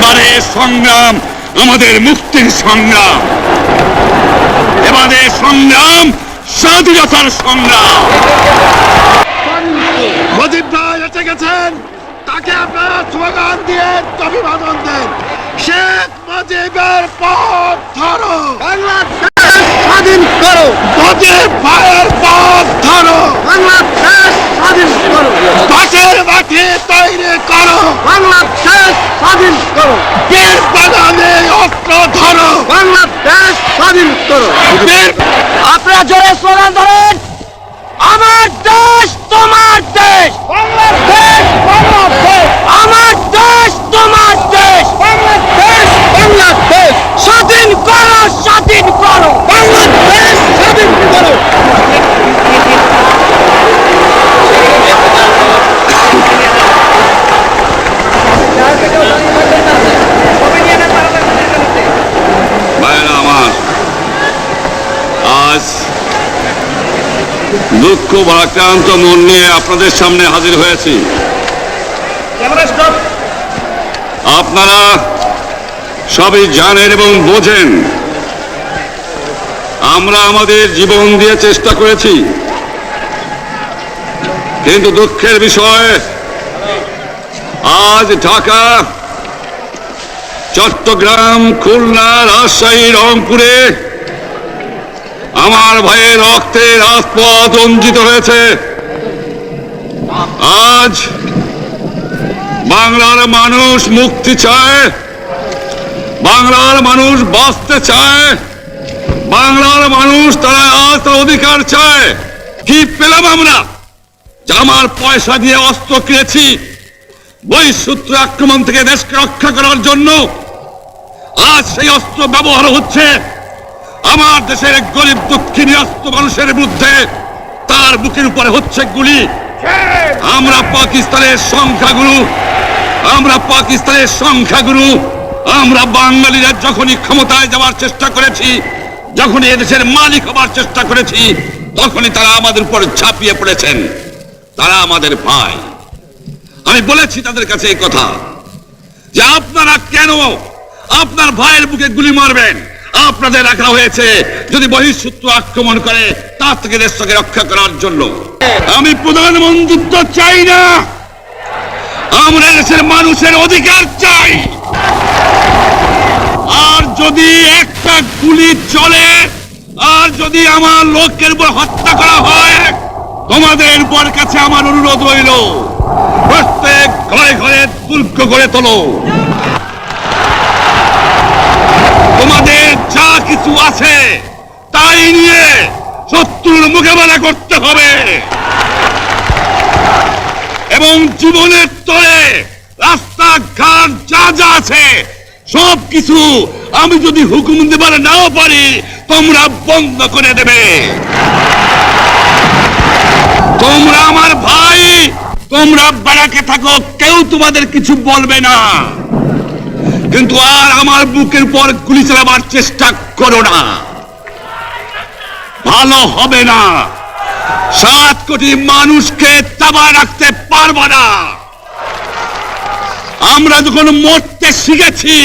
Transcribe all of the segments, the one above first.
এবারে সংগ্রাম আমাদের মুক্তির সংগ্রাম, এবারে সংগ্রাম স্বাধীনতার সংগ্রাম। মুজিব ভাই এসে গেছেন, তাকে আপনারা স্লোগান দিয়ে অভিবাদন দেন। শেখ মুজিবের পথ ধরো, বাংলাদেশ স্বাধীন করো। মুজিব ভাইয়ের পথ ধরো, বাংলাদেশ স্বাধীন করো। বাঁশের মাটি তৈরি করো, বাংলাদেশ স্বাধীন করো। বীর বাগানে অস্ত্র ধরো, বাংলাদেশ স্বাধীন করো। আপনারা জোরে স্লোগান ধরেন, আমার দেশ তোমার দেশ, বাংলাদেশ বাংলাদেশ, আমার দেশ তোমার দেশ, বাংলাদেশ বাংলাদেশ, স্বাধীন করো, স্বাধীন করো। বাংলাদেশ স্বাধীন করো। ভাইরা আমার, আজ দুঃখ ভারাক্রান্ত মন নিয়ে আপনাদের সামনে হাজির হয়েছি। আপনারা সবই জানেন এবং বোঝেন আমরা আমাদের জীবন দিয়ে চেষ্টা করেছি, কিন্তু দুঃখের বিষয় আজ ঢাকা, চট্টগ্রাম, খুলনা, রাজশাহী, রংপুরে আমার ভাইয়ের রক্তে রাজপথ রঞ্জিত হয়েছে। আজ বাংলার মানুষ মুক্তি চায়, বাংলার মানুষ বাঁচতে চায়, বাংলার মানুষ তারা আজ তার অধিকার চায়। কি পেলাম আমরা? আমার পয়সা দিয়ে অস্ত্র কিনেছি বহিঃশত্রু আক্রমণ থেকে দেশকে রক্ষা করার জন্য। আজ সেই অস্ত্র ব্যবহার হচ্ছে আমার দেশের গরিব দুঃখী নিরস্ত্র মানুষের বিরুদ্ধে, তার বুকের উপরে হচ্ছে গুলি। আমরা পাকিস্তানের সংখ্যাগুরু, আমরা পাকিস্তানের সংখ্যাগুরু। আমরা বাঙালিরা যখনই ক্ষমতায় যাওয়ার চেষ্টা করেছি, যখনই এদেশের মালিক হবার চেষ্টা করেছি, তখনই তারা আমাদের উপর ঝাঁপিয়ে পড়েছেন। তারা আমাদের ভাই। আমি বলেছি তাদের কাছে এই কথা যে আপনারা কেন আপনার ভাইয়ের বুকে গুলি মারবেন? আপনাদের রাখা হয়েছে যদি বহিঃশত্রু আক্রমণ করে তার থেকে দেশকে রক্ষা করার জন্য। আমি প্রধানমন্ত্রিত্ব চাই না, আমরা দেশের মানুষের অধিকার চাই। আর যদি একটা গুলি চলে, আর যদি আমার লোকের উপর হত্যা করা হয়, তোমাদের উপর কাছে আমার অনুরোধ রইল, প্রত্যেক ঘরে ঘরে দুর্গ গড়ে তোলো। তোমাদের যা কিছু আছে তাই নিয়ে শত্রুর মোকাবেলা করতে হবে, এবং জীবনের তরে রাস্তাঘাট যা যা আছে সব কিছু আমি যদি হুকুম দেবার নাও পারি, তোমরা বন্ধ করে দেবে। তোমরা আমার ভাই, তোমরা বাড়াকে থাকো, কেউ তোমাদের কিছু বলবে না, কিন্তু আর আমার বুকের উপর গুলি চালাবার চেষ্টা করো না, ভালো হবে না। 7 কোটি মানুষকে চাপায় রাখতে পারবো না। আমরা যখন মরতে শিখেছি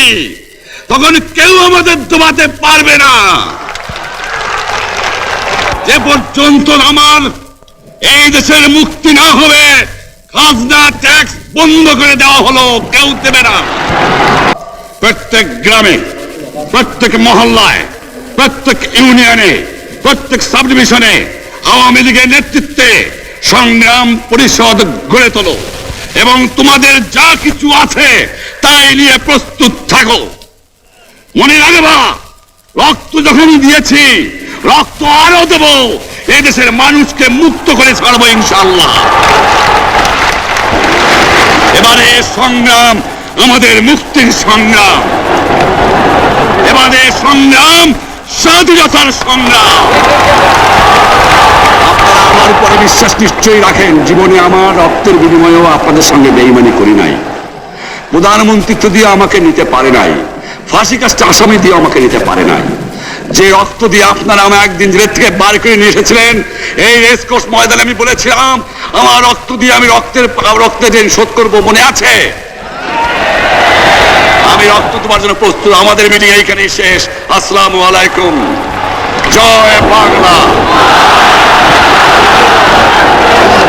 তখন কেউ আমাদের দমাতে পারবে না। যে পর্যন্ত আমার এই দেশের মুক্তি না হবে, খাজনা ট্যাক্স বন্ধ করে দেওয়া হলো, কেউ দেবে না। প্রত্যেক গ্রামে, প্রত্যেক মহল্লায়, প্রত্যেক ইউনিয়নে, প্রত্যেক সাব ডিভিশনে আওয়ামী লীগের নেতৃত্বে সংগ্রাম পরিষদ গড়ে তোলো, এবং তোমাদের যা কিছু আছে তাই নিয়ে প্রস্তুত থাকো। মনে রাখবা, রক্ত যখন দিয়েছি, রক্ত আরো দেব, এই দেশের মানুষকে মুক্ত করে ছাড়বো ইনশাআল্লাহ। এবারে সংগ্রাম আমাদের মুক্তির সংগ্রাম, এবারে সংগ্রাম স্বাধীনতার সংগ্রাম। আপনারা আমার উপরে বিশ্বাস নিশ্চয়ই রাখেন। জীবনে আমার রক্তের বিনিময়েও আপনাদের সঙ্গে বেঈমানি করি নাই। প্রধানমন্ত্রিত্ব দিয়ে আমাকে নিতে পারে নাই, ফাঁসি কাজটা আসামি দিয়ে আমাকে নিতে পারে নাই। যে রক্ত দিয়ে আপনারা আমাকে একদিন জেলের থেকে বার করে নিয়ে এসেছিলেন, এই রেসকোর্স ময়দানে আমি বলেছিলাম আমার রক্ত দিয়ে আমি রক্তের ঋণ শোধ করবো, মনে আছে? আমি বাঙালি রক্ত তোমার জন্য প্রস্তুত। আমাদের মিটিং এইখানেই শেষ। আসসালামু আলাইকুম। জয় বাংলা।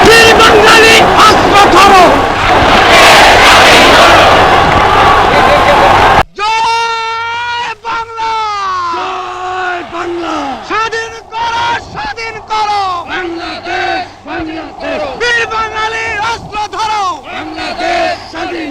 বীর বাঙালি অস্ত্র ধরো। জয় বাংলা। জয় বাংলা। স্বাধীন করো, স্বাধীন করো বাংলাদেশ, বাংলাদেশ, বীর বাঙালি অস্ত্র ধরো। বাংলাদেশ স্বাধীন